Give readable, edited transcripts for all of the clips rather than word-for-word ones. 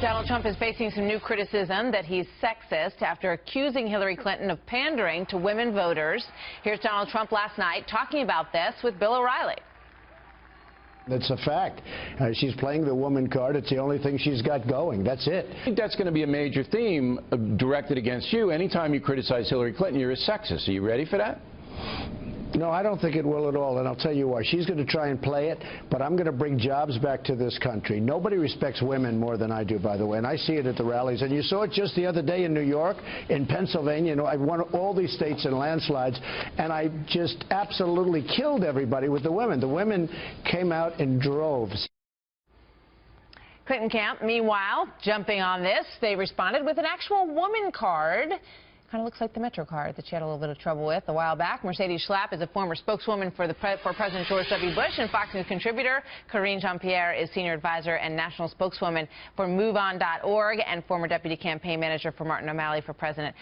Donald Trump is facing some new criticism that he's sexist after accusing Hillary Clinton of pandering to women voters. Here's Donald Trump last night talking about this with Bill O'Reilly. That's a fact. She's playing the woman card. It's the only thing she's got going. That's it. I think that's going to be a major theme directed against you. Anytime you criticize Hillary Clinton, you're a sexist. Are you ready for that? No, I don't think it will at all, and I'll tell you why. She's going to try and play it, but I'm going to bring jobs back to this country. Nobody respects women more than I do, by the way, and I see it at the rallies. And you saw it just the other day in New York, in Pennsylvania. You know, I won all these states in landslides, and I just absolutely killed everybody with the women. The women came out in droves. Clinton camp, meanwhile, jumping on this, they responded with an actual woman card. Kind of looks like the Metro card that she had a little bit of trouble with a while back. Mercedes Schlapp is a former spokeswoman for President George W. Bush, and Fox News contributor Karine Jean-Pierre is senior advisor and national spokeswoman for MoveOn.org and former deputy campaign manager for Martin O'Malley for president.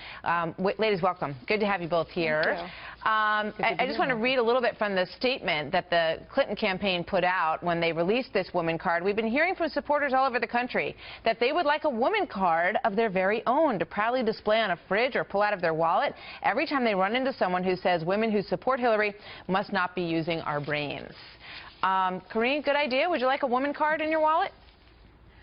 Ladies, welcome. Good to have you both here. Thank you. I just want to read a little bit from the statement that the Clinton campaign put out when they released this woman card. We've been hearing from supporters all over the country that they would like a woman card of their very own to proudly display on a fridge or pull out of their wallet every time they run into someone who says women who support Hillary must not be using our brains. Karine, good idea. Would you like a woman card in your wallet?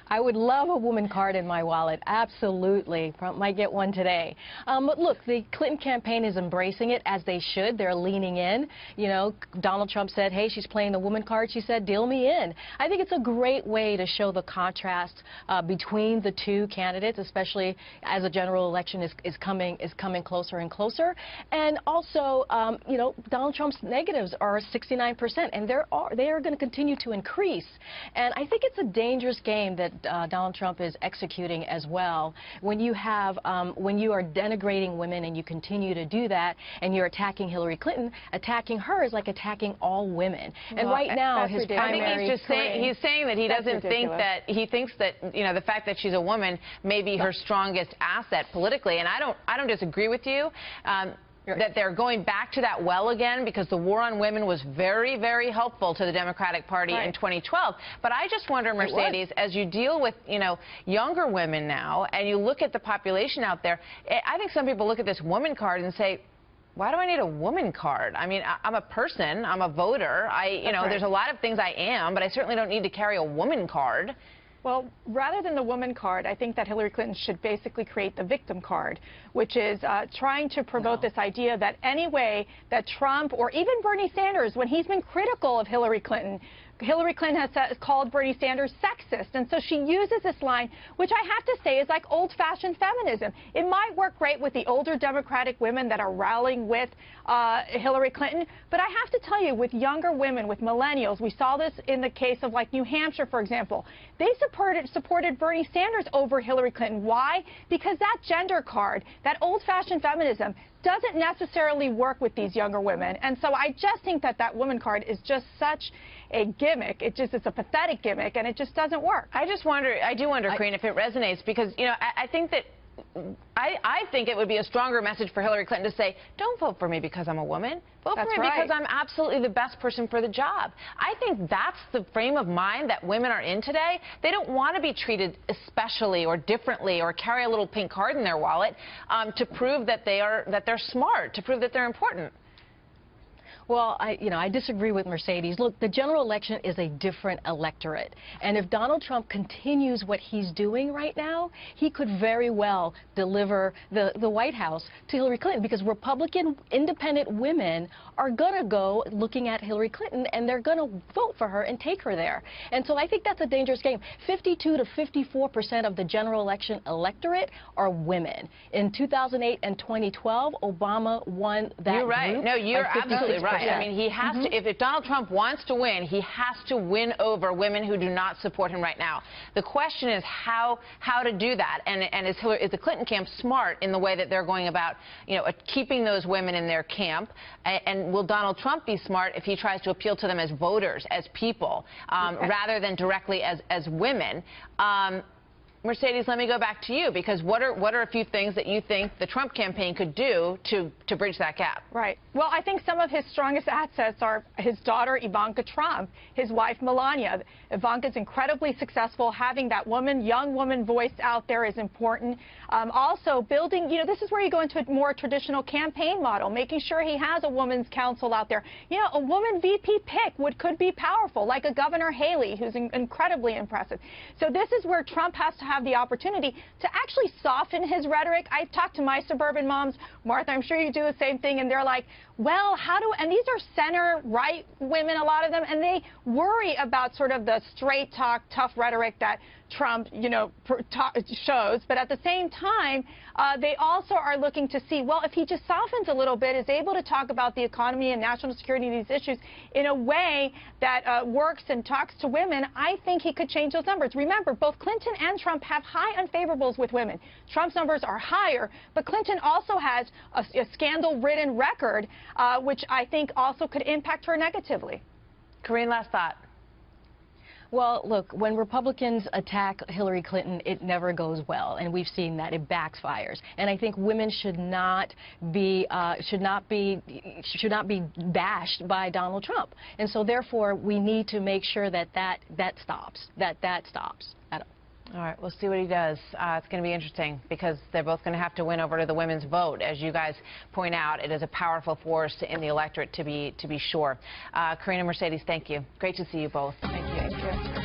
I would love a woman card in my wallet, absolutely. Might get one today. But look, the Clinton campaign is embracing it, as they should. They're leaning in. You know, Donald Trump said, hey, she's playing the woman card. She said, deal me in. I think it's a great way to show the contrast between the two candidates, especially as a general election is coming closer and closer. And also, you know, Donald Trump's negatives are 69%, and they are going to continue to increase. And I think it's a dangerous game that Donald Trump is executing as well. When you have, when you are denigrating women and you continue to do that, and you're attacking Hillary Clinton, attacking her is like attacking all women. And well, right now, his primary. I think he's saying that he doesn't think that he thinks that the fact that she's a woman may be her strongest asset politically. And I don't disagree with you. That they're going back to that well again, because the war on women was very, very helpful to the Democratic Party in 2012. But I just wonder, Mercedes, as you deal with, younger women now, and you look at the population out there, I think some people look at this woman card and say, why do I need a woman card? I mean, I'm a person, I'm a voter. There's a lot of things I am, but I certainly don't need to carry a woman card. Well, rather than the woman card, I think that Hillary Clinton should basically create the victim card, which is trying to promote this idea that any way that Trump or even Bernie Sanders, when he's been critical of Hillary Clinton has called Bernie Sanders sexist. And so she uses this line, which I have to say is like old-fashioned feminism. It might work great with the older Democratic women that are rallying with Hillary Clinton. But I have to tell you, with younger women, with millennials, we saw this in the case of like New Hampshire, for example. They supported Bernie Sanders over Hillary Clinton. Why? Because that gender card, that old-fashioned feminism, doesn't necessarily work with these younger women. And so I just think that that woman card is just such a gimmick. It's a pathetic gimmick, and it just doesn't work. I do wonder, Karine, if it resonates, because, I think that I think it would be a stronger message for Hillary Clinton to say, don't vote for me because I'm a woman. Vote for me because I'm absolutely the best person for the job. I think that's the frame of mind that women are in today. They don't want to be treated especially or differently or carry a little pink card in their wallet to prove that they're smart, to prove that they're important. Well, I disagree with Mercedes. Look, the general election is a different electorate. And if Donald Trump continues what he's doing right now, he could very well deliver the White House to Hillary Clinton, because Republican independent women are going to go looking at Hillary Clinton, and they're going to vote for her and take her there. And so I think that's a dangerous game. 52 to 54% of the general election electorate are women. In 2008 and 2012, Obama won that You're right. group. No, you're absolutely right. Yeah. I mean, he has to, if Donald Trump wants to win, he has to win over women who do not support him right now. The question is how to do that. And is the Clinton camp smart in the way that they're going about, keeping those women in their camp? And will Donald Trump be smart if he tries to appeal to them as voters, as people, rather than directly as women? Mercedes, let me go back to you, because what are a few things that you think the Trump campaign could do to bridge that gap? Right. Well, I think some of his strongest assets are his daughter, Ivanka Trump, his wife, Melania. Ivanka's incredibly successful. Having that young woman voice out there is important. Also, building, this is where you go into a more traditional campaign model, making sure he has a women's council out there. A woman VP pick could be powerful, like a Governor Haley, who's incredibly impressive. So this is where Trump has to have the opportunity to actually soften his rhetoric. I've talked to my suburban moms, Martha, I'm sure you do the same thing, and they're like, well, and these are center-right women, a lot of them, and they worry about sort of the straight talk, tough rhetoric that Trump, shows. But at the same time, they also are looking to see, well, if he just softens a little bit, is able to talk about the economy and national security, these issues, in a way that works and talks to women, I think he could change those numbers. Remember, both Clinton and Trump have high unfavorables with women. Trump's numbers are higher, but Clinton also has a scandal-ridden record, which I think also could impact her negatively. Corinne, last thought. Well, look, when Republicans attack Hillary Clinton, it never goes well, and we've seen that. It backfires. And I think women should not be bashed by Donald Trump. And so therefore, we need to make sure that stops. That stops. All right, we'll see what he does. It's going to be interesting, because they're both going to have to win over to the women's vote. As you guys point out, it is a powerful force in the electorate, to be sure. Corinne and Mercedes, thank you. Great to see you both. Thank you.